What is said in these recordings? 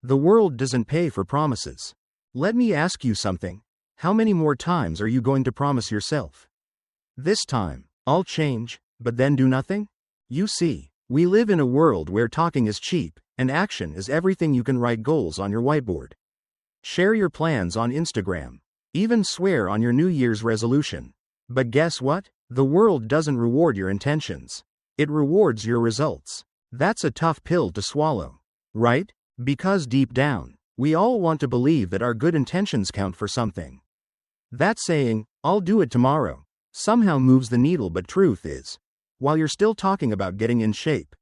The world doesn't pay for promises. Let me ask you something. How many more times are you going to promise yourself? This time, I'll change, but then do nothing? You see, we live in a world where talking is cheap, and action is everything. You can write goals on your whiteboard, share your plans on Instagram, even swear on your New Year's resolution. But guess what? The world doesn't reward your intentions. It rewards your results. That's a tough pill to swallow, right? Because deep down, we all want to believe that our good intentions count for something. That saying, "I'll do it tomorrow," somehow moves the needle. But truth is, while you're still talking about getting in shape,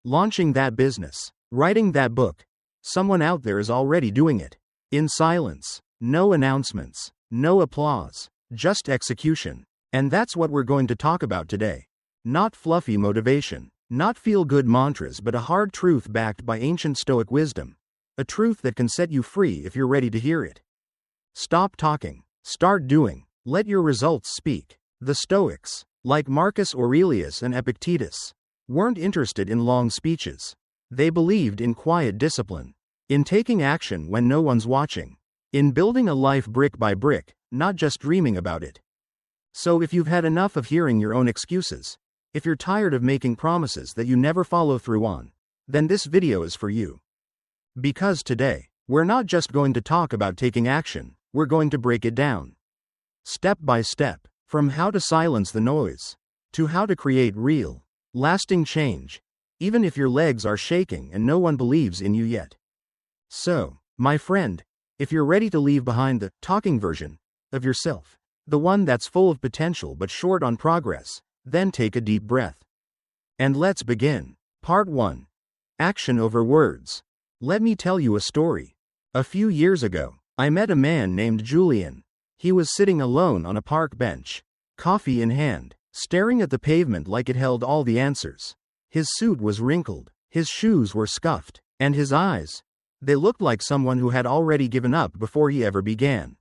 launching that business, writing that book, someone out there is already doing it. In silence, no announcements, no applause, just execution. And that's what we're going to talk about today. Not fluffy motivation, not feel-good mantras, but a hard truth backed by ancient Stoic wisdom. A truth that can set you free if you're ready to hear it. Stop talking. Start doing. Let your results speak. The Stoics, like Marcus Aurelius and Epictetus, weren't interested in long speeches. They believed in quiet discipline, in taking action when no one's watching, in building a life brick by brick, not just dreaming about it. So if you've had enough of hearing your own excuses, if you're tired of making promises that you never follow through on, then this video is for you. Because today, we're not just going to talk about taking action, we're going to break it down. Step by step, from how to silence the noise, to how to create real, lasting change, even if your legs are shaking and no one believes in you yet. So, my friend, if you're ready to leave behind the talking version of yourself, the one that's full of potential but short on progress, then take a deep breath. And let's begin. Part 1. Action over words. Let me tell you a story. A few years ago, I met a man named Julian. He was sitting alone on a park bench, coffee in hand, staring at the pavement like it held all the answers. His suit was wrinkled, his shoes were scuffed, and his eyes, they looked like someone who had already given up before he ever began.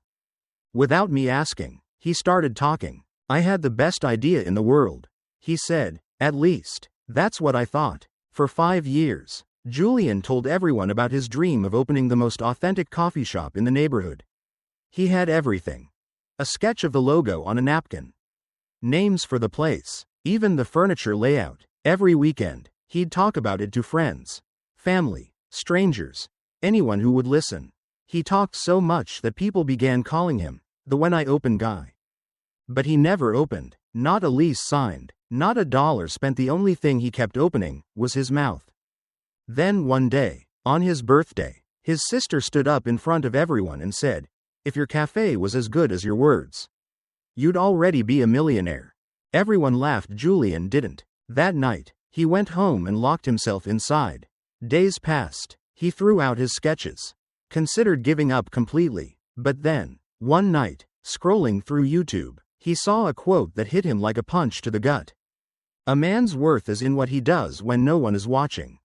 Without me asking, he started talking. "I had the best idea in the world," he said. "At least, that's what I thought." For 5 years, Julian told everyone about his dream of opening the most authentic coffee shop in the neighborhood. He had everything. A sketch of the logo on a napkin, names for the place, even the furniture layout. Every weekend, he'd talk about it to friends, family, strangers, anyone who would listen. He talked so much that people began calling him the "when I open guy." But he never opened, not a lease signed, not a dollar spent. The only thing he kept opening was his mouth. Then one day, on his birthday, his sister stood up in front of everyone and said, "If your cafe was as good as your words, you'd already be a millionaire." Everyone laughed. Julian didn't. That night, he went home and locked himself inside. Days passed. He threw out his sketches, considered giving up completely. But then, one night, scrolling through YouTube, he saw a quote that hit him like a punch to the gut. "A man's worth is in what he does when no one is watching."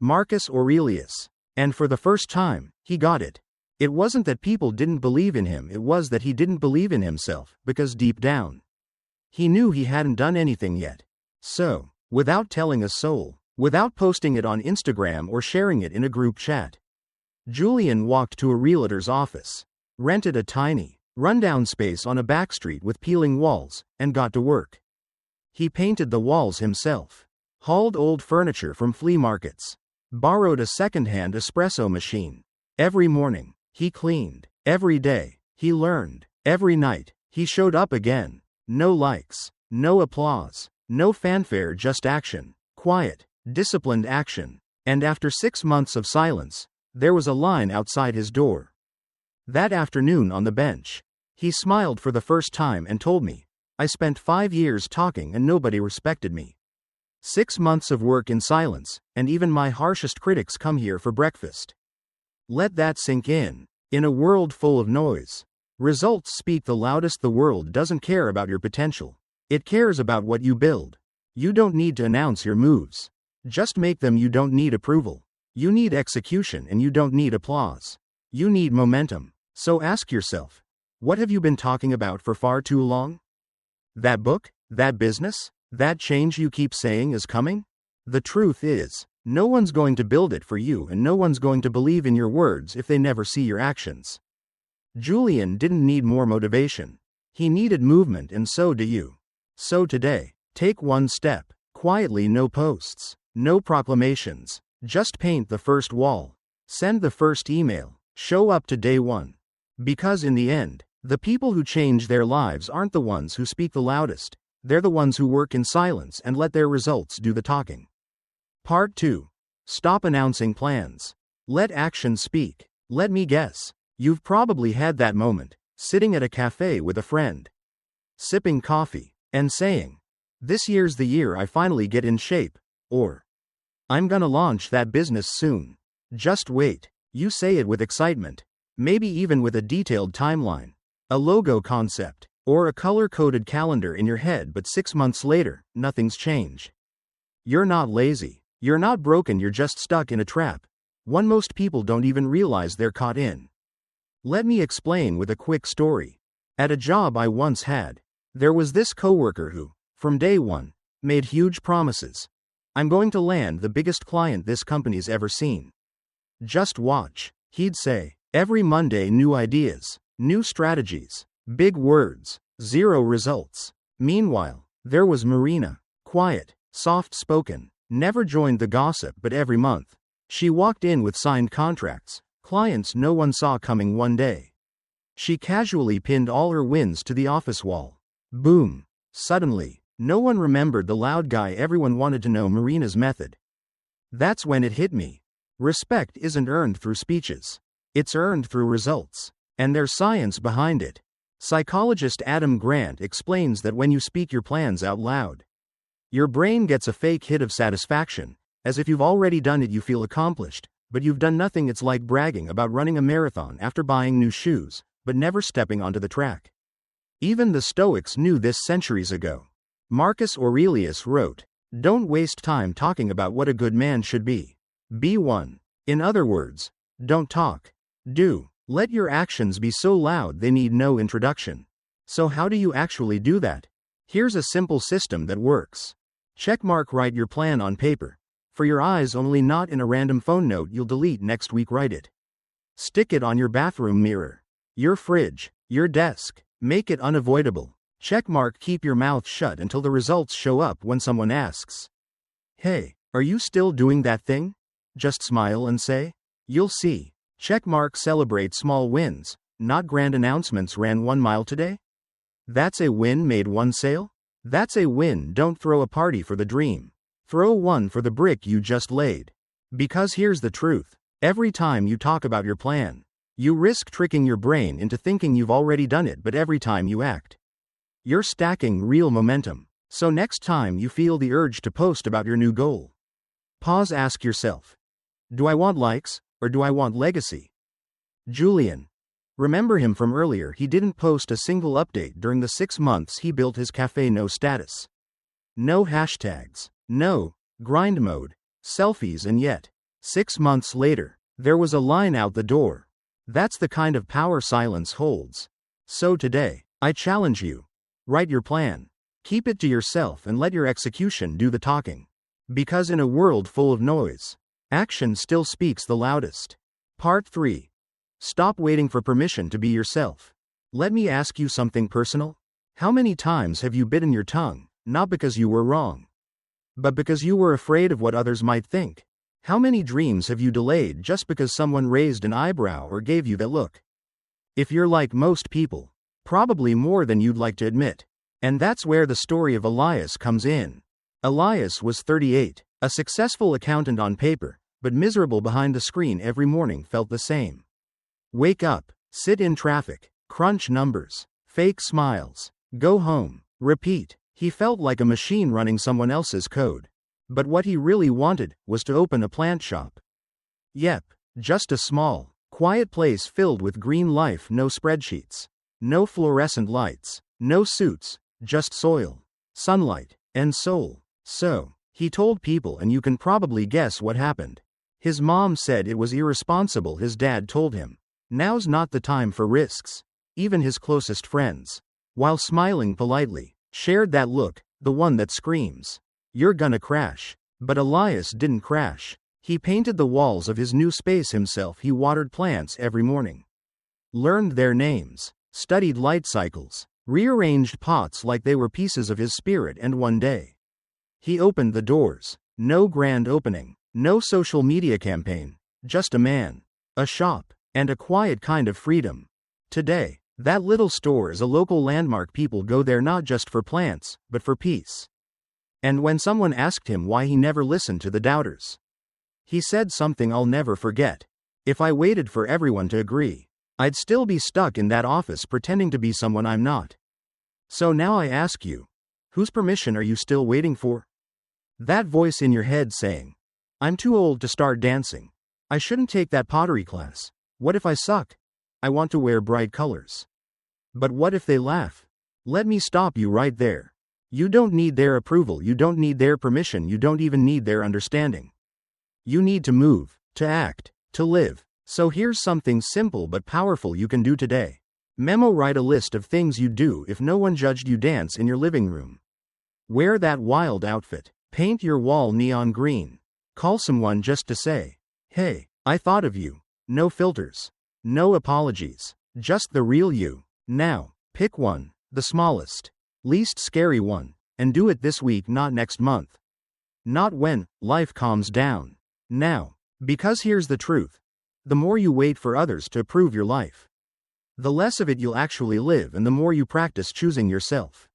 Marcus Aurelius. And for the first time, he got it. It wasn't that people didn't believe in him, it was that he didn't believe in himself, because deep down, he knew he hadn't done anything yet. So, without telling a soul, without posting it on Instagram or sharing it in a group chat, Julian walked to a realtor's office, rented a tiny, rundown space on a backstreet with peeling walls, and got to work. He painted the walls himself, hauled old furniture from flea markets, borrowed a second-hand espresso machine. Every morning, he cleaned. Every day, he learned. Every night, he showed up again. No likes, no applause, no fanfare, just action. Quiet, disciplined action. And after 6 months of silence, there was a line outside his door. That afternoon on the bench, he smiled for the first time and told me, "I spent 5 years talking and nobody respected me. 6 months of work in silence, and even my harshest critics come here for breakfast." Let that sink in. In a world full of noise, results speak the loudest. The world doesn't care about your potential. It cares about what you build. You don't need to announce your moves. Just make them. You don't need approval. You need execution, and you don't need applause. You need momentum. So ask yourself, what have you been talking about for far too long? That book? That business? That change you keep saying is coming? The truth is, No one's going to build it for you, and no one's going to believe in your words if they never see your actions. Julian didn't need more motivation. He needed movement, and so do you. So today, take one step. Quietly, no posts, no proclamations. Just paint the first wall. Send the first email. Show up to day one. Because in the end, the people who change their lives aren't the ones who speak the loudest. They're the ones who work in silence and let their results do the talking. Part 2. Stop announcing plans. Let action speak. Let me guess. You've probably had that moment, sitting at a cafe with a friend, sipping coffee, and saying, "This year's the year I finally get in shape," or, "I'm gonna launch that business soon." Just wait. You say it with excitement, maybe even with a detailed timeline, a logo concept, or a color-coded calendar in your head, but 6 months later, nothing's changed. You're not lazy. You're not broken, you're just stuck in a trap. One most people don't even realize they're caught in. Let me explain with a quick story. At a job I once had, there was this coworker who, from day one, made huge promises. "I'm going to land the biggest client this company's ever seen. Just watch," he'd say. Every Monday, new ideas, new strategies, big words, zero results. Meanwhile, there was Marina, quiet, soft-spoken, never joined the gossip, but every month, she walked in with signed contracts, clients no one saw coming. One day, she casually pinned all her wins to the office wall. Boom. Suddenly, no one remembered the loud guy, everyone wanted to know Marina's method. That's when it hit me. Respect isn't earned through speeches. It's earned through results. And there's science behind it. Psychologist Adam Grant explains that when you speak your plans out loud, your brain gets a fake hit of satisfaction, as if you've already done it. You feel accomplished, but you've done nothing. It's like bragging about running a marathon after buying new shoes, but never stepping onto the track. Even the Stoics knew this centuries ago. Marcus Aurelius wrote, "Don't waste time talking about what a good man should be. Be one." In other words, don't talk. Do. Let your actions be so loud they need no introduction. So how do you actually do that? Here's a simple system that works. Checkmark. Write your plan on paper. For your eyes only, not in a random phone note you'll delete next week. Write it. Stick it on your bathroom mirror, your fridge, your desk. Make it unavoidable. Checkmark. Keep your mouth shut until the results show up. When someone asks, "Hey, are you still doing that thing?" just smile and say, "You'll see." Checkmark. Celebrate small wins, not grand announcements. Ran 1 mile today? That's a win. Made 1 sale? That's a win. Don't throw a party for the dream. Throw one for the brick you just laid. Because here's the truth. Every time you talk about your plan, you risk tricking your brain into thinking you've already done it. But every time you act, you're stacking real momentum. So next time you feel the urge to post about your new goal, pause. Ask yourself, do I want likes, or do I want legacy? Julian. Remember him from earlier. He didn't post a single update during the 6 months he built his cafe. No status, no hashtags, no grind mode, selfies, and yet, 6 months later, there was a line out the door. That's the kind of power silence holds. So today, I challenge you. Write your plan. Keep it to yourself and let your execution do the talking. Because in a world full of noise, action still speaks the loudest. Part 3. Stop waiting for permission to be yourself. Let me ask you something personal. How many times have you bitten your tongue, not because you were wrong, but because you were afraid of what others might think? How many dreams have you delayed just because someone raised an eyebrow or gave you that look? If you're like most people, probably more than you'd like to admit. And that's where the story of Elias comes in. Elias was 38, a successful accountant on paper, but miserable behind the screen. Every morning felt the same. Wake up, sit in traffic, crunch numbers, fake smiles, go home, repeat. He felt like a machine running someone else's code. But what he really wanted was to open a plant shop. Yep, just a small, quiet place filled with green life. No spreadsheets, no fluorescent lights, no suits, just soil, sunlight, and soul. So, he told people, and you can probably guess what happened. His mom said it was irresponsible. His dad told him, now's not the time for risks. Even his closest friends, while smiling politely, shared that look, the one that screams, you're gonna crash. But Elias didn't crash. He painted the walls of his new space himself. He watered plants every morning, learned their names, studied light cycles, rearranged pots like they were pieces of his spirit, and one day, he opened the doors. No grand opening, no social media campaign, just a man, a shop, and a quiet kind of freedom. Today, that little store is a local landmark. People go there not just for plants, but for peace. And when someone asked him why he never listened to the doubters, he said something I'll never forget. If I waited for everyone to agree, I'd still be stuck in that office pretending to be someone I'm not. So now I ask you, whose permission are you still waiting for? That voice in your head saying, I'm too old to start dancing. I shouldn't take that pottery class. What if I suck? I want to wear bright colors. But what if they laugh? Let me stop you right there. You don't need their approval. You don't need their permission. You don't even need their understanding. You need to move, to act, to live. So here's something simple but powerful you can do today. Write a list of things you'd do if no one judged you. Dance in your living room. Wear that wild outfit. Paint your wall neon green. Call someone just to say, hey, I thought of you. No filters. No apologies. Just the real you. Now, pick one, the smallest, least scary one, and do it this week, not next month. Not when life calms down. Now. Because here's the truth. The more you wait for others to approve your life, the less of it you'll actually live, and the more you practice choosing yourself,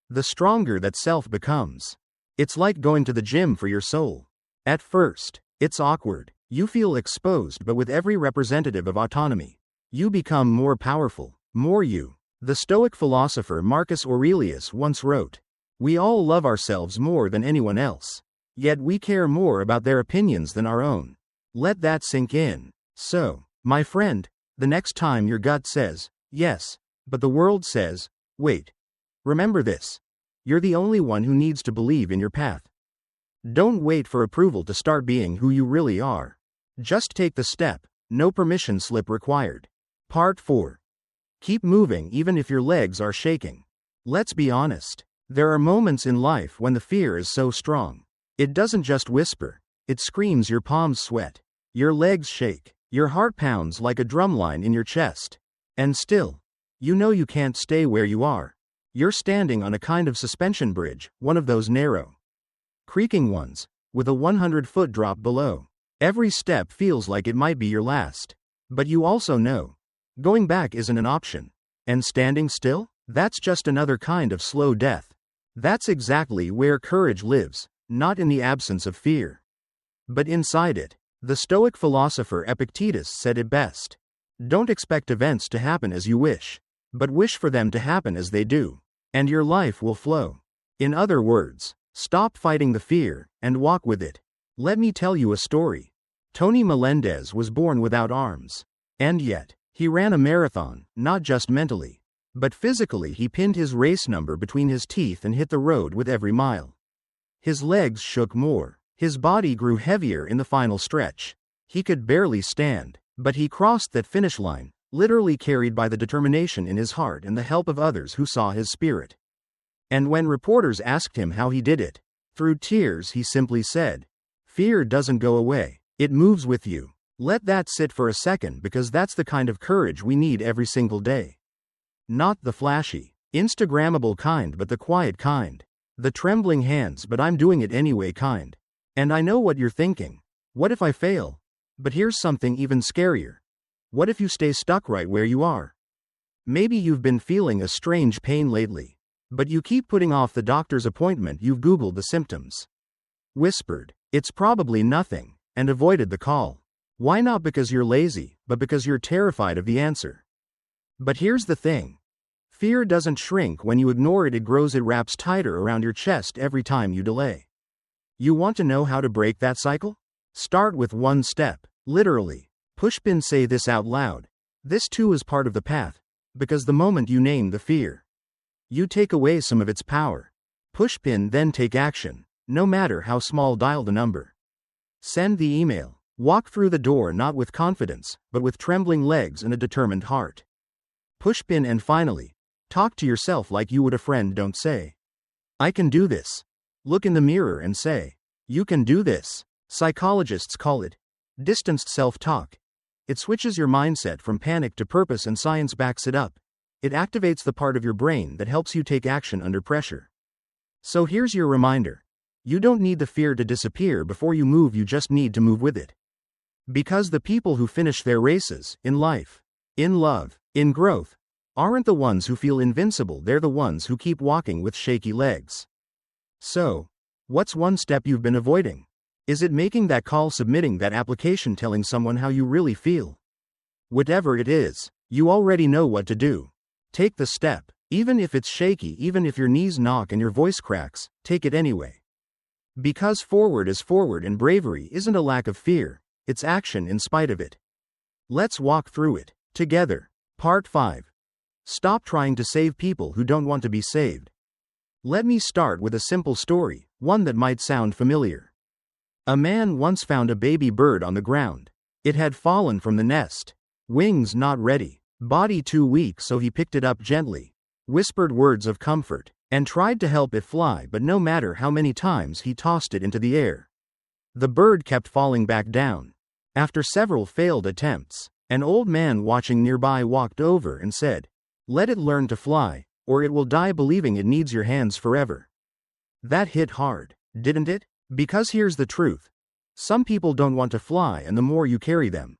the stronger that self becomes. It's like going to the gym for your soul. At first, it's awkward. You feel exposed, but with every representative of autonomy, you become more powerful, more you. The Stoic philosopher Marcus Aurelius once wrote, we all love ourselves more than anyone else, yet we care more about their opinions than our own. Let that sink in. So, my friend, the next time your gut says, yes, but the world says, wait, remember this. You're the only one who needs to believe in your path. Don't wait for approval to start being who you really are. Just take the step, no permission slip required. Part 4. Keep moving even if your legs are shaking. Let's be honest. There are moments in life when the fear is so strong. It doesn't just whisper, it screams. Your palms sweat, your legs shake, your heart pounds like a drumline in your chest. And still, you know you can't stay where you are. You're standing on a kind of suspension bridge, one of those narrow, creaking ones, with a 100-foot drop below. Every step feels like it might be your last. But you also know, going back isn't an option. And standing still? That's just another kind of slow death. That's exactly where courage lives, not in the absence of fear, but inside it. The Stoic philosopher Epictetus said it best. Don't expect events to happen as you wish, but wish for them to happen as they do, and your life will flow. In other words, stop fighting the fear and walk with it. Let me tell you a story. Tony Melendez was born without arms, and yet, he ran a marathon, not just mentally, but physically. He pinned his race number between his teeth and hit the road with every mile. His legs shook more. His body grew heavier in the final stretch. He could barely stand, but he crossed that finish line, literally carried by the determination in his heart and the help of others who saw his spirit. And when reporters asked him how he did it, through tears he simply said, fear doesn't go away, it moves with you. Let that sit for a second, because that's the kind of courage we need every single day. Not the flashy, Instagrammable kind, but the quiet kind. The trembling hands but I'm doing it anyway kind. And I know what you're thinking. What if I fail? But here's something even scarier. What if you stay stuck right where you are? Maybe you've been feeling a strange pain lately, but you keep putting off the doctor's appointment. You've Googled the symptoms, whispered, it's probably nothing, and avoided the call. Why? Not because you're lazy, but because you're terrified of the answer. But here's the thing. Fear doesn't shrink when you ignore it. It grows. It wraps tighter around your chest every time you delay. You want to know how to break that cycle? Start with one step. Literally. Pushpin. Say this out loud. This too is part of the path, because the moment you name the fear, you take away some of its power. Pushpin. Then take action. No matter how small. Dial the number. Send the email. Walk through the door not with confidence, but with trembling legs and a determined heart. Pushpin. And finally, talk to yourself like you would a friend. Don't say, I can do this. Look in the mirror and say, You can do this. Psychologists call it distanced self-talk. It switches your mindset from panic to purpose, and science backs it up. It activates the part of your brain that helps you take action under pressure. So here's your reminder. You don't need the fear to disappear before you move, you just need to move with it. Because the people who finish their races, in life, in love, in growth, aren't the ones who feel invincible, they're the ones who keep walking with shaky legs. So, what's one step you've been avoiding? Is it making that call, submitting that application, telling someone how you really feel? Whatever it is, you already know what to do. Take the step, even if it's shaky, even if your knees knock and your voice cracks, take it anyway. Because forward is forward, and bravery isn't a lack of fear, it's action in spite of it. Let's walk through it together. Part 5. Stop trying to save people who don't want to be saved. Let me start with a simple story, one that might sound familiar. A man once found a baby bird on the ground. It had fallen from the nest. Wings not ready, body too weak, so he picked it up gently, whispered words of comfort, and tried to help it fly, but no matter how many times he tossed it into the air, the bird kept falling back down. After several failed attempts, an old man watching nearby walked over and said, "Let it learn to fly, or it will die believing it needs your hands forever." That hit hard, didn't it? Because here's the truth. Some people don't want to fly, and the more you carry them,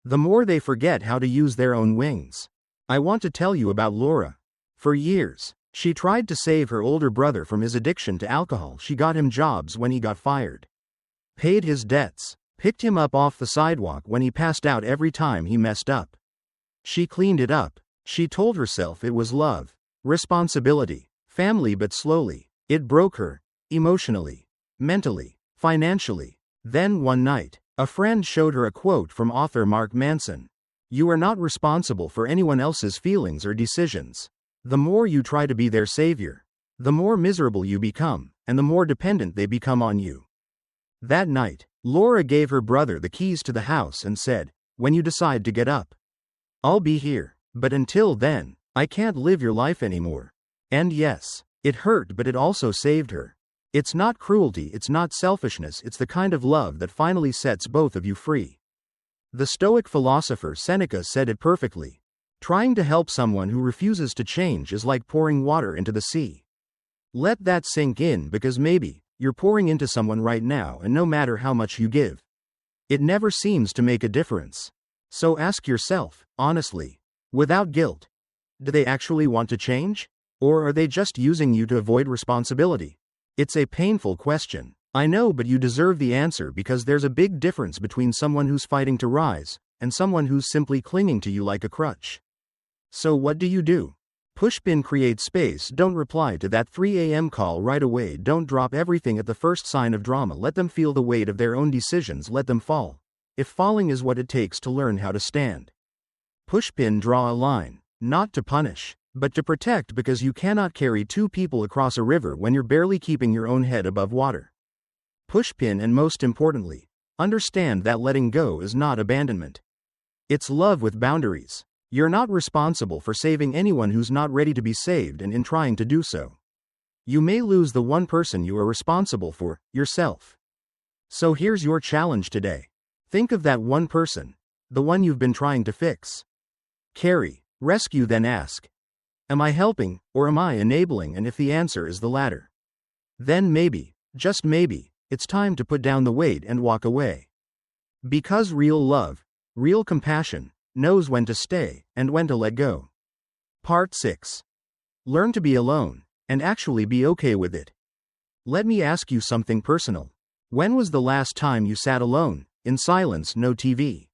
the more they forget how to use their own wings. I want to tell you about Laura. For years, she tried to save her older brother from his addiction to alcohol. She got him jobs when he got fired, paid his debts, picked him up off the sidewalk when he passed out every time he messed up. She cleaned it up. She told herself it was love, responsibility, family, but slowly, it broke her, emotionally, mentally, financially. Then one night, a friend showed her a quote from author Mark Manson. "You are not responsible for anyone else's feelings or decisions. The more you try to be their savior, the more miserable you become, and the more dependent they become on you." That night, Laura gave her brother the keys to the house and said, "When you decide to get up, I'll be here. But until then, I can't live your life anymore." And yes, it hurt, but it also saved her. It's not cruelty, it's not selfishness, it's the kind of love that finally sets both of you free. The Stoic philosopher Seneca said it perfectly. Trying to help someone who refuses to change is like pouring water into the sea. Let that sink in, because maybe you're pouring into someone right now, and no matter how much you give, it never seems to make a difference. So ask yourself, honestly, without guilt, do they actually want to change? Or are they just using you to avoid responsibility? It's a painful question, I know, but you deserve the answer, because there's a big difference between someone who's fighting to rise and someone who's simply clinging to you like a crutch. So what do? Pushpin: create space. Don't reply to that 3 a.m. call right away. Don't drop everything at the first sign of drama. Let them feel the weight of their own decisions. Let them fall, if falling is what it takes to learn how to stand. Pushpin: draw a line, not to punish, but to protect, because you cannot carry two people across a river when you're barely keeping your own head above water. Pushpin: and most importantly, understand that letting go is not abandonment. It's love with boundaries. You're not responsible for saving anyone who's not ready to be saved, and in trying to do so, you may lose the one person you are responsible for, yourself. So here's your challenge today. Think of that one person, the one you've been trying to fix, carry, rescue, then ask, am I helping, or am I enabling? And if the answer is the latter, then maybe, just maybe, it's time to put down the weight and walk away. Because real love, real compassion, knows when to stay and when to let go. Part 6. Learn to be alone, and actually be okay with it. Let me ask you something personal. When was the last time you sat alone, in silence? No TV,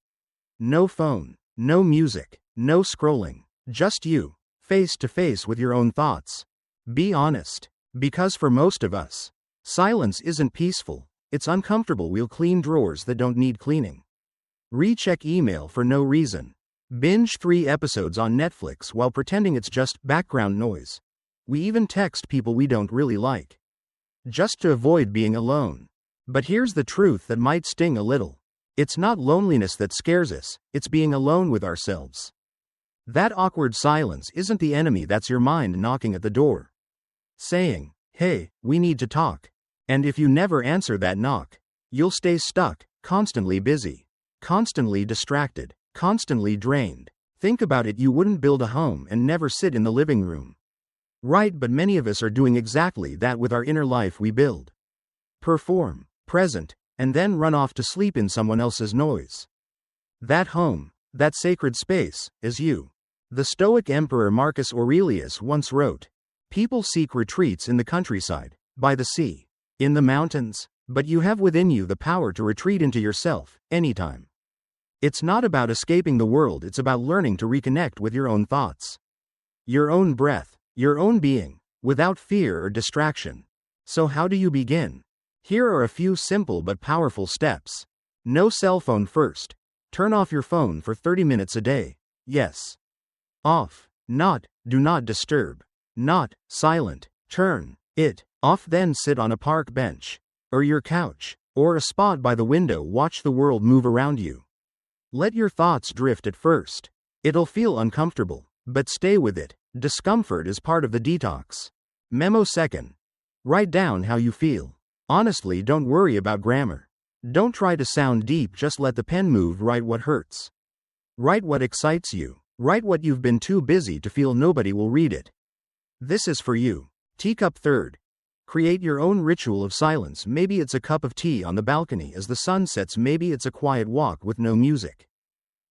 no phone, no music, no scrolling, just you, face to face with your own thoughts. Be honest, because for most of us, silence isn't peaceful, it's uncomfortable. We'll clean drawers that don't need cleaning, recheck email for no reason, binge 3 episodes on Netflix while pretending it's just background noise. We even text people we don't really like, just to avoid being alone. But here's the truth that might sting a little. It's not loneliness that scares us, it's being alone with ourselves. That awkward silence isn't the enemy, that's your mind knocking at the door, saying, "Hey, we need to talk." And if you never answer that knock, you'll stay stuck, constantly busy, constantly distracted, constantly drained. Think about it, you wouldn't build a home and never sit in the living room. Right, but many of us are doing exactly that with our inner life. We build, perform, present, and then run off to sleep in someone else's noise. That home, that sacred space, is you. The Stoic emperor Marcus Aurelius once wrote, "People seek retreats in the countryside, by the sea, in the mountains, but you have within you the power to retreat into yourself, anytime." It's not about escaping the world, it's about learning to reconnect with your own thoughts, your own breath, your own being, without fear or distraction. So how do you begin? Here are a few simple but powerful steps. No cell phone first. Turn off your phone for 30 minutes a day. Yes. Off. Not, do not disturb. Not, silent. Turn it off, then sit on a park bench, or your couch, or a spot by the window. Watch the world move around you. Let your thoughts drift at first. It'll feel uncomfortable, but stay with it. Discomfort is part of the detox. Memo second. Write down how you feel. Honestly, don't worry about grammar. Don't try to sound deep, just let the pen move. Write what hurts. Write what excites you. Write what you've been too busy to feel. Nobody will read it. This is for you. Teacup third. Create your own ritual of silence. Maybe it's a cup of tea on the balcony as the sun sets. Maybe it's a quiet walk with no music,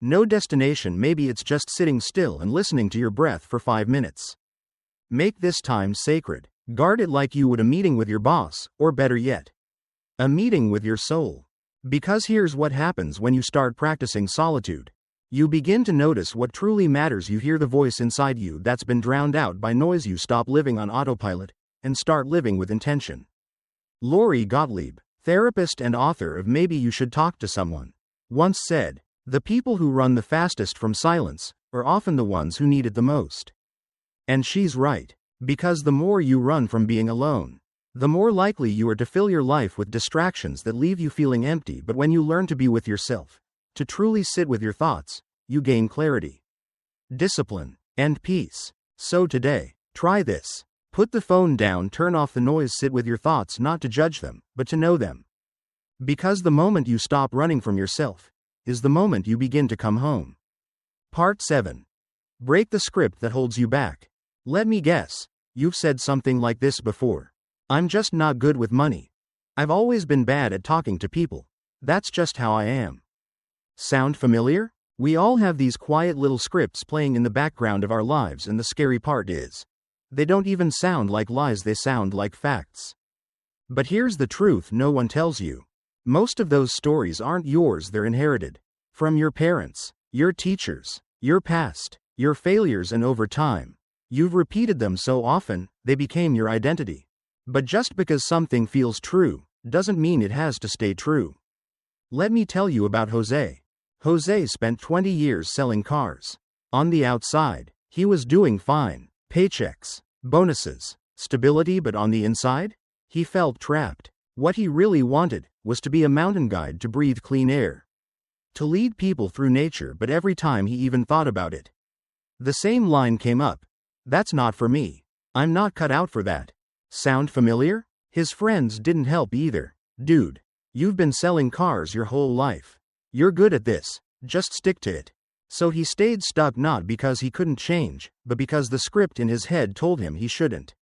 no destination. Maybe it's just sitting still and listening to your breath for 5 minutes. Make this time sacred. Guard it like you would a meeting with your boss, or better yet, a meeting with your soul. Because here's what happens when you start practicing solitude. You begin to notice what truly matters. You hear the voice inside you that's been drowned out by noise. You stop living on autopilot and start living with intention. Lori Gottlieb, therapist and author of Maybe You Should Talk to Someone, once said, "The people who run the fastest from silence are often the ones who need it the most." And she's right, because the more you run from being alone, the more likely you are to fill your life with distractions that leave you feeling empty. But when you learn to be with yourself, to truly sit with your thoughts, you gain clarity, discipline, and peace. So today, try this. Put the phone down, turn off the noise, sit with your thoughts, not to judge them, but to know them. Because the moment you stop running from yourself is the moment you begin to come home. Part 7. Break the script that holds you back. Let me guess, you've said something like this before. "I'm just not good with money. I've always been bad at talking to people. That's just how I am." Sound familiar? We all have these quiet little scripts playing in the background of our lives, and the scary part is, they don't even sound like lies, they sound like facts. But here's the truth no one tells you. Most of those stories aren't yours, they're inherited from your parents, your teachers, your past, your failures, and over time, you've repeated them so often, they became your identity. But just because something feels true, doesn't mean it has to stay true. Let me tell you about Jose. Jose spent 20 years selling cars. On the outside, he was doing fine. Paychecks, bonuses, stability, but on the inside, he felt trapped. What he really wanted was to be a mountain guide, to breathe clean air, to lead people through nature. But every time he even thought about it, the same line came up: "That's not for me. I'm not cut out for that." Sound familiar? His friends didn't help either. "Dude, you've been selling cars your whole life. You're good at this. Just stick to it." So he stayed stuck, not because he couldn't change, but because the script in his head told him he shouldn't.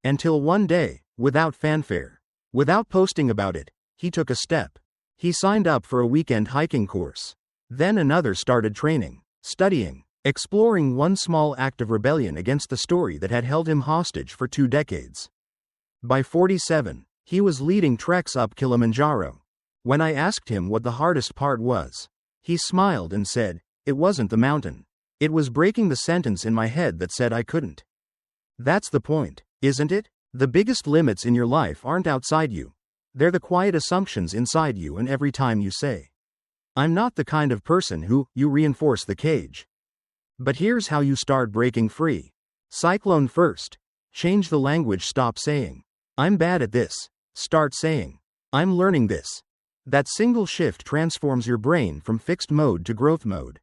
Until one day, without fanfare, without posting about it, he took a step. He signed up for a weekend hiking course. Then another, started training, studying, exploring. One small act of rebellion against the story that had held him hostage for 2 decades. By 47, he was leading treks up Kilimanjaro. When I asked him what the hardest part was, he smiled and said, "It wasn't the mountain. It was breaking the sentence in my head that said I couldn't." That's the point, isn't it? The biggest limits in your life aren't outside you. They're the quiet assumptions inside you, and every time you say, "I'm not the kind of person who," you reinforce the cage. But here's how you start breaking free. Cyclone first. Change the language. Stop saying, "I'm bad at this." Start saying, "I'm learning this." That single shift transforms your brain from fixed mode to growth mode.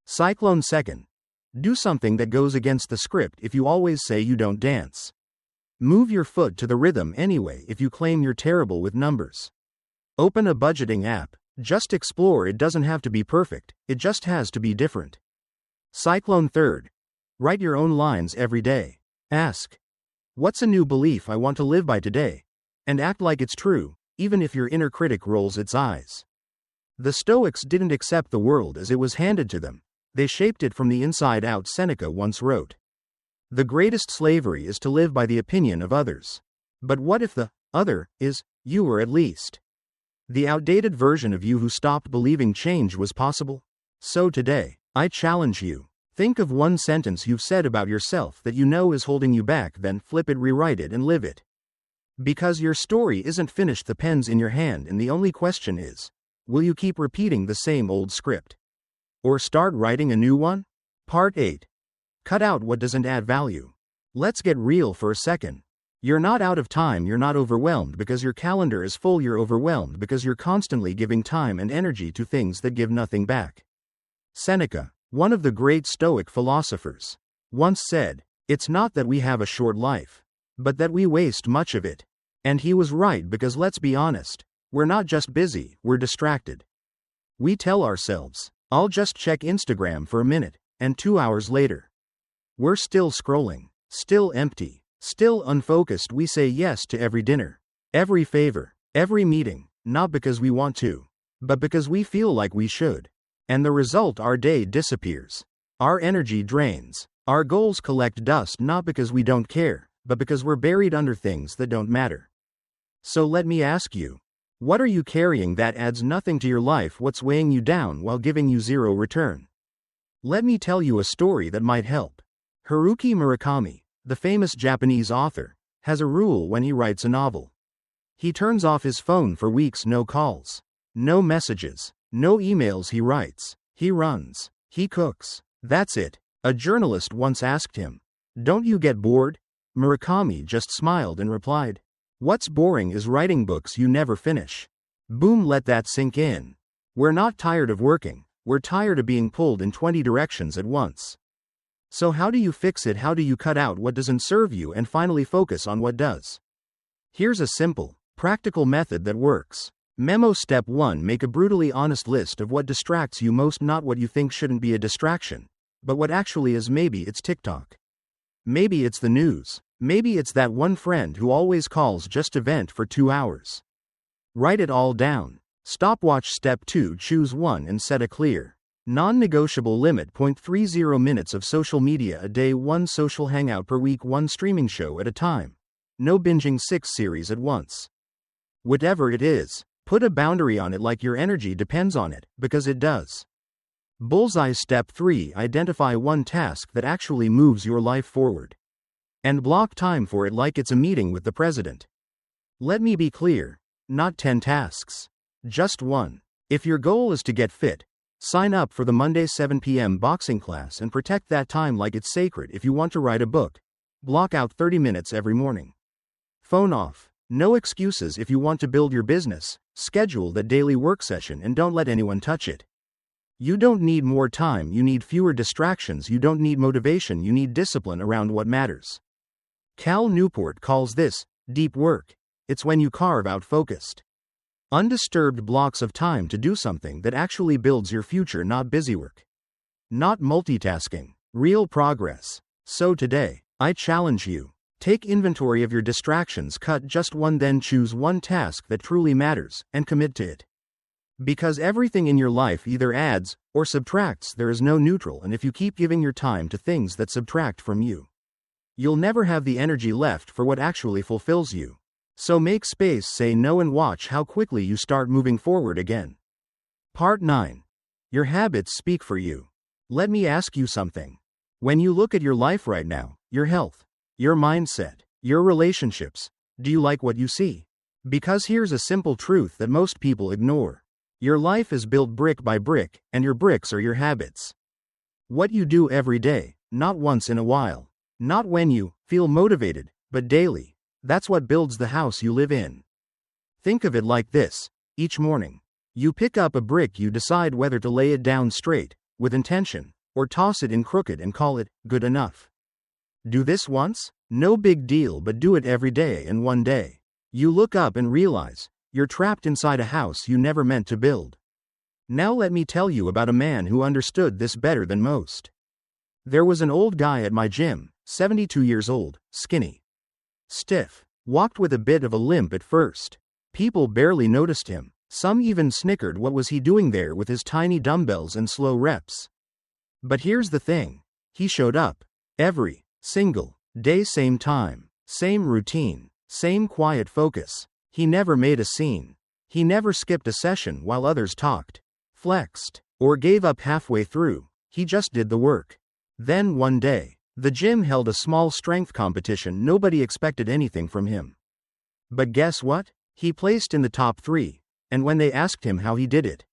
Cyclone second. Do something that goes against the script. If you always say you don't dance, Move your foot to the rhythm anyway if you claim you're terrible with numbers. Open a budgeting app. Just explore. It doesn't have to be perfect, it just has to be different. Cyclone third. Write your own lines every day. Ask, what's a new belief I want to live by today? And act like it's true, even if your inner critic rolls its eyes. The Stoics didn't accept the world as it was handed to them, they shaped it from the inside out. Seneca once wrote, "The greatest slavery is to live by the opinion of others. But what if the other is you, or at least the outdated version of you who stopped believing change was possible?" So today, I challenge you. Think of one sentence you've said about yourself that you know is holding you back, then flip it, rewrite it, and live it. Because your story isn't finished, the pen's in your hand, and the only question is, will you keep repeating the same old script? Or start writing a new one? Part 8. Cut out what doesn't add value. Let's get real for a second. You're not out of time, you're not overwhelmed because your calendar is full, you're overwhelmed because you're constantly giving time and energy to things that give nothing back. Seneca, one of the great Stoic philosophers, once said, "It's not that we have a short life, but that we waste much of it." And he was right, because let's be honest, we're not just busy, we're distracted. We tell ourselves, I'll just check Instagram for a minute, and 2 hours later, we're still scrolling, still empty, still unfocused. We say yes to every dinner, every favor, every meeting, not because we want to, but because we feel like we should. And the result, our day disappears. Our energy drains. Our goals collect dust, not because we don't care, but because we're buried under things that don't matter. So let me ask you, what are you carrying that adds nothing to your life? What's weighing you down while giving you zero return? Let me tell you a story that might help. Haruki Murakami, the famous Japanese author, has a rule when he writes a novel. He turns off his phone for weeks. No calls, no messages, no emails. He writes, he runs, he cooks. That's it. A journalist once asked him, "Don't you get bored?" Murakami just smiled and replied, "What's boring is writing books you never finish." Boom, let that sink in. We're not tired of working, we're tired of being pulled in 20 directions at once. So how do you fix it? How do you cut out what doesn't serve you and finally focus on what does? Here's a simple, practical method that works. Memo Step 1. Make a brutally honest list of what distracts you most, not what you think shouldn't be a distraction, but what actually is. Maybe it's TikTok. Maybe it's the news. Maybe it's that one friend who always calls just to vent for 2 hours. Write it all down. Stopwatch. Step 2. Choose one and set a clear, non-negotiable limit. 30 minutes of social media a day, 1 social hangout per week, 1 streaming show at a time. No binging 6 series at once. Whatever it is, put a boundary on it, like your energy depends on it, because it does. Bullseye. Step 3. Identify one task that actually moves your life forward. And block time for it like it's a meeting with the president. Let me be clear, not 10 tasks. Just one. If your goal is to get fit, sign up for the Monday 7 p.m. boxing class and protect that time like it's sacred. If you want to write a book, block out 30 minutes every morning. Phone off. No excuses. If you want to build your business, schedule that daily work session and don't let anyone touch it. You don't need more time, you need fewer distractions. You don't need motivation, you need discipline around what matters. Cal Newport calls this deep work. It's when you carve out focused, undisturbed blocks of time to do something that actually builds your future, not busywork, not multitasking, real progress. So today, I challenge you. Take inventory of your distractions, cut just one, then choose one task that truly matters, and commit to it. Because everything in your life either adds or subtracts, there is no neutral, and if you keep giving your time to things that subtract from you, you'll never have the energy left for what actually fulfills you. So make space, say no, and watch how quickly you start moving forward again. Part 9. Your habits speak for you. Let me ask you something. When you look at your life right now, your health, your mindset, your relationships, do you like what you see? Because here's a simple truth that most people ignore. Your life is built brick by brick, and your bricks are your habits. What you do every day, not once in a while, not when you feel motivated, but daily, that's what builds the house you live in. Think of it like this. Each morning, you pick up a brick, you decide whether to lay it down straight, with intention, or toss it in crooked and call it good enough. Do this once, No big deal, but do it every day, and one day, you look up and realize you're trapped inside a house you never meant to build. Now let me tell you about a man who understood this better than most. There was an old guy at my gym, 72 years old, skinny, stiff, walked with a bit of a limp at first. People barely noticed him. Some even snickered, what was he doing there with his tiny dumbbells and slow reps? But here's the thing. He showed up. Every single day, same time, same routine, same quiet focus. He never made a scene. He never skipped a session while others talked, flexed, or gave up halfway through. He just did the work. Then one day, the gym held a small strength competition. Nobody expected anything from him. But guess what? He placed in the top 3, and when they asked him how he did it,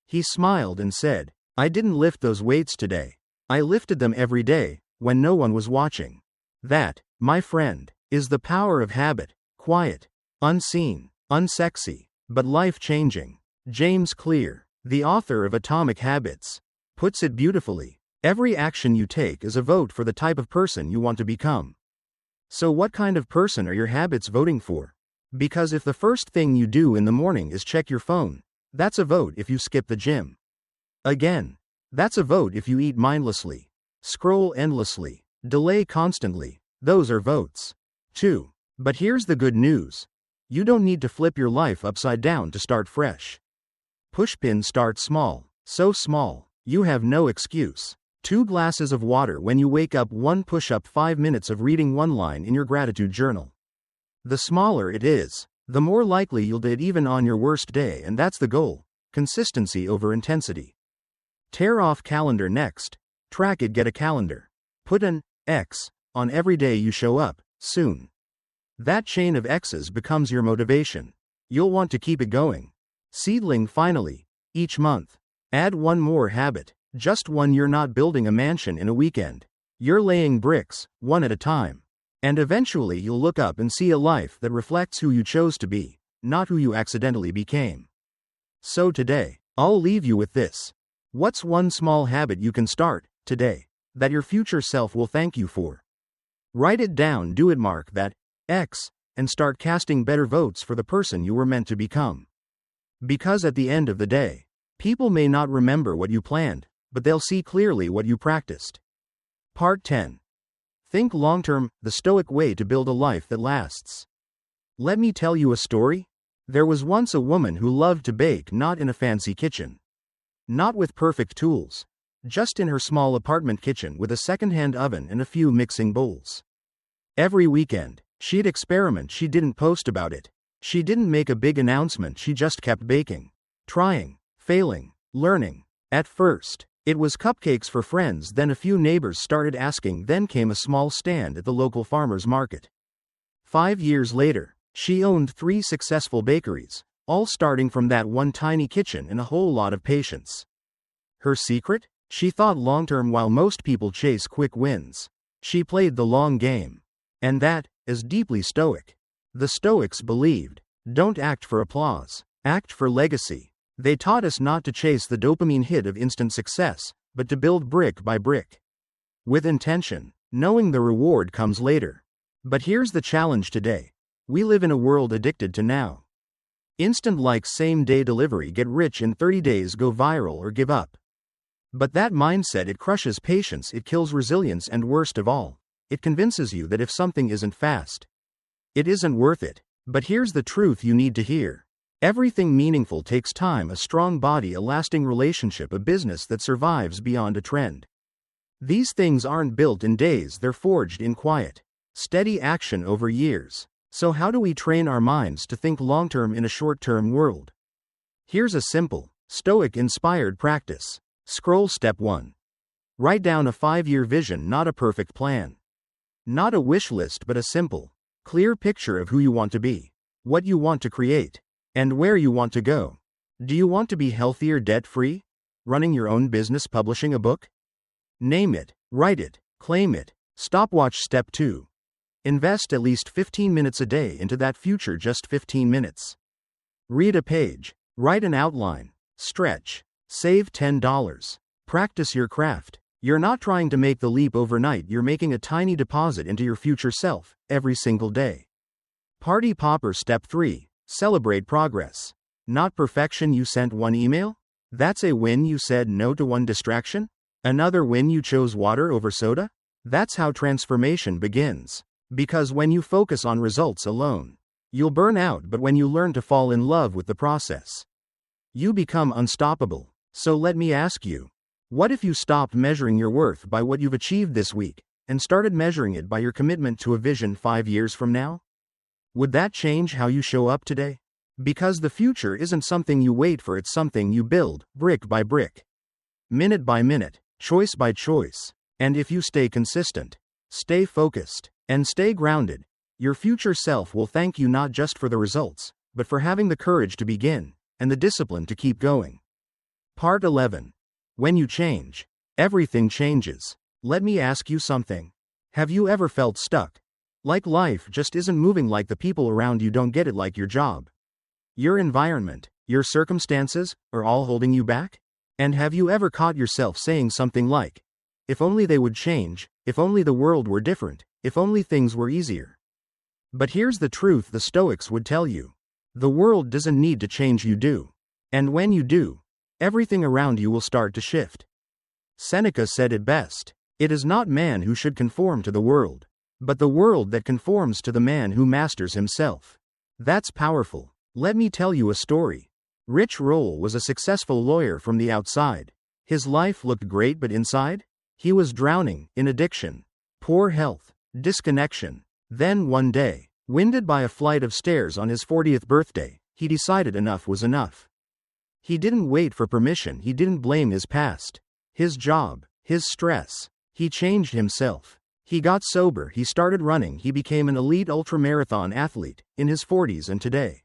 he smiled and said, "I didn't lift those weights today. I lifted them every day, when no one was watching." That, my friend, is the power of habit. Quiet, unseen, unsexy, but life-changing. James Clear, the author of Atomic Habits, puts it beautifully. Every action you take is a vote for the type of person you want to become. So what kind of person are your habits voting for? Because if the first thing you do in the morning is check your phone, that's a vote if you skip the gym. Again, that's a vote if you eat mindlessly, scroll endlessly, delay constantly. Those are votes, too. But here's the good news. You don't need to flip your life upside down to start fresh. Pushpin start small, so small, you have no excuse. 2 glasses of water when you wake up, 1 push-up, 5 minutes of reading 1 line in your gratitude journal. The smaller it is, the more likely you'll do it even on your worst day, and that's the goal. Consistency over intensity. Tear off calendar next. Track it, get a calendar. Put an X on every day you show up. Soon, that chain of X's becomes your motivation. You'll want to keep it going. Seedling finally. Each month, add 1 more habit. Just 1. You're not building a mansion in a weekend. You're laying bricks, 1 at a time. And eventually you'll look up and see a life that reflects who you chose to be, not who you accidentally became. So today, I'll leave you with this. What's 1 small habit you can start today that your future self will thank you for? Write it down, do it, mark that X, and start casting better votes for the person you were meant to become. Because at the end of the day, people may not remember what you planned, but they'll see clearly what you practiced. Part 10. Think long-term, the Stoic way to build a life that lasts. Let me tell you a story. There was once a woman who loved to bake, not in a fancy kitchen, not with perfect tools, just in her small apartment kitchen with a second-hand oven and a few mixing bowls. Every weekend, she'd experiment. She didn't post about it. She didn't make a big announcement. She just kept baking, trying, failing, learning. At first, it was cupcakes for friends, then a few neighbors started asking, then came a small stand at the local farmer's market. 5 years later, she owned 3 successful bakeries, all starting from that one tiny kitchen and a whole lot of patience. Her secret? She thought long-term while most people chase quick wins. She played the long game. And that is deeply Stoic. The Stoics believed, don't act for applause, act for legacy. They taught us not to chase the dopamine hit of instant success, but to build brick by brick. With intention, knowing the reward comes later. But here's the challenge today. We live in a world addicted to now. Instant likes, same-day delivery, get rich in 30 days, go viral or give up. But that mindset, it crushes patience, it kills resilience, and worst of all, it convinces you that if something isn't fast, it isn't worth it. But here's the truth you need to hear. Everything meaningful takes time, a strong body, a lasting relationship, a business that survives beyond a trend. These things aren't built in days, they're forged in quiet, steady action over years. So how do we train our minds to think long-term in a short-term world? Here's a simple, Stoic-inspired practice. Scroll. Step 1. Write down a 5-year vision, not a perfect plan. Not a wish list, but a simple, clear picture of who you want to be, what you want to create, and where you want to go. Do you want to be healthier, debt-free? Running your own business, publishing a book? Name it, write it, claim it. Stopwatch. Step 2. Invest at least 15 minutes a day into that future, just 15 minutes. Read a page, write an outline, stretch, save $10. Practice your craft. You're not trying to make the leap overnight, you're making a tiny deposit into your future self, every single day. Party Popper Step 3. Celebrate progress. Not perfection. You sent one email? That's a win. You said no to one distraction? Another win. You chose water over soda? That's how transformation begins. Because when you focus on results alone, you'll burn out, but when you learn to fall in love with the process, you become unstoppable. So let me ask you, what if you stopped measuring your worth by what you've achieved this week, and started measuring it by your commitment to a vision 5 years from now? Would that change how you show up today? Because the future isn't something you wait for, it's something you build, brick by brick, minute by minute, choice by choice. And if you stay consistent, stay focused, and stay grounded, your future self will thank you not just for the results, but for having the courage to begin, and the discipline to keep going. Part 11. When you change, everything changes. Let me ask you something. Have you ever felt stuck? Like life just isn't moving, like the people around you don't get it, like your job, your environment, your circumstances, are all holding you back? And have you ever caught yourself saying something like, if only they would change, if only the world were different, if only things were easier? But here's the truth the Stoics would tell you. The world doesn't need to change, you do. And when you do, everything around you will start to shift. Seneca said it best. It is not man who should conform to the world, but the world that conforms to the man who masters himself. That's powerful. Let me tell you a story. Rich Roll was a successful lawyer from the outside. His life looked great, but inside, he was drowning in addiction, poor health, disconnection. Then one day, winded by a flight of stairs on his 40th birthday, he decided enough was enough. He didn't wait for permission, he didn't blame his past, his job, his stress. He changed himself. He got sober, he started running, he became an elite ultramarathon athlete in his 40s, and today,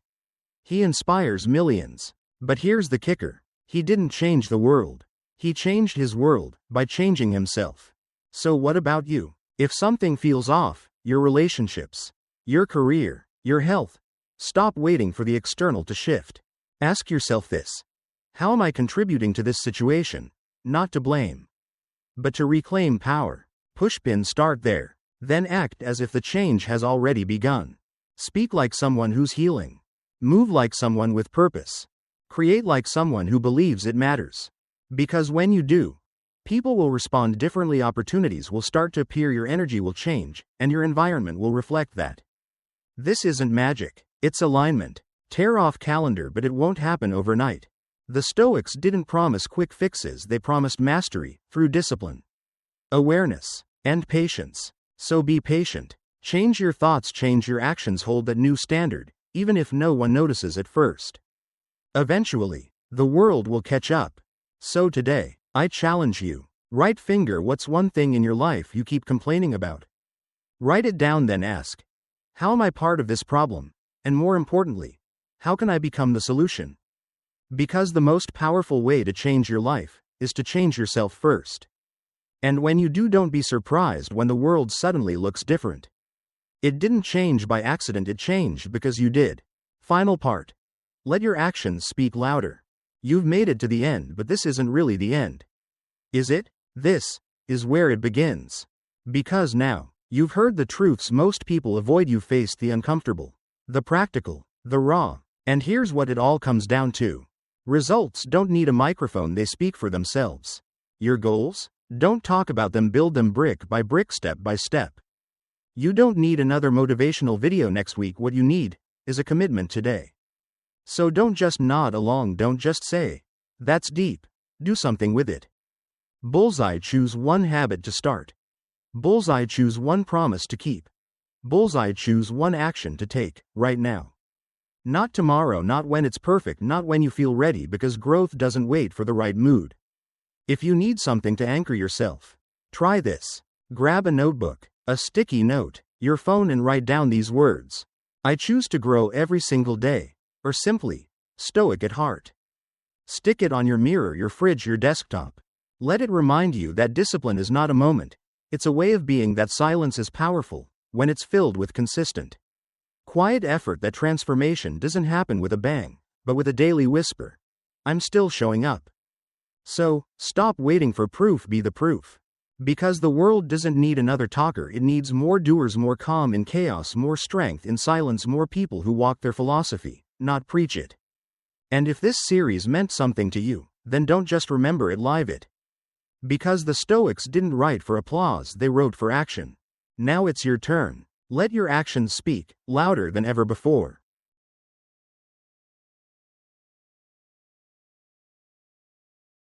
he inspires millions. But here's the kicker. He didn't change the world. He changed his world by changing himself. So what about you? If something feels off, your relationships, your career, your health, stop waiting for the external to shift. Ask yourself this. How am I contributing to this situation? Not to blame, but to reclaim power. Pushpin, start there. Then act as if the change has already begun. Speak like someone who's healing. Move like someone with purpose. Create like someone who believes it matters. Because when you do, people will respond differently, opportunities will start to appear, your energy will change, and your environment will reflect that. This isn't magic, it's alignment. Tear off calendar, but it won't happen overnight. The Stoics didn't promise quick fixes, they promised mastery through discipline, awareness, and patience. So be patient. Change your thoughts, change your actions, hold that new standard, even if no one notices at first. Eventually, the world will catch up. So today, I challenge you. Right finger, what's one thing in your life you keep complaining about? Write it down, then ask, how am I part of this problem? And more importantly, how can I become the solution? Because the most powerful way to change your life is to change yourself first. And when you do, don't be surprised when the world suddenly looks different. It didn't change by accident, it changed because you did. Final part. Let your actions speak louder. You've made it to the end, but this isn't really the end. Is it? This is where it begins. Because now, you've heard the truths most people avoid, you've faced the uncomfortable, the practical, the raw. And here's what it all comes down to. Results don't need a microphone, they speak for themselves. Your goals? Don't talk about them, build them brick by brick, step by step. You don't need another motivational video next week, what you need is a commitment today. So don't just nod along, don't just say, that's deep. Do something with it. Bullseye, choose one habit to start. Bullseye, choose one promise to keep. Bullseye, choose one action to take, right now. Not tomorrow, not when it's perfect, not when you feel ready, because growth doesn't wait for the right mood. If you need something to anchor yourself, try this. Grab a notebook, a sticky note, your phone, and write down these words. I choose to grow every single day. Or simply, Stoic at heart. Stick it on your mirror, your fridge, your desktop. Let it remind you that discipline is not a moment, it's a way of being, that silence is powerful when it's filled with consistent, quiet effort, that transformation doesn't happen with a bang, but with a daily whisper. I'm still showing up. So, stop waiting for proof, be the proof. Because the world doesn't need another talker, it needs more doers, more calm in chaos, more strength in silence, more people who walk their philosophy, not preach it. And if this series meant something to you, then don't just remember it, live it. Because the Stoics didn't write for applause, they wrote for action. Now it's your turn. Let your actions speak, louder than ever before.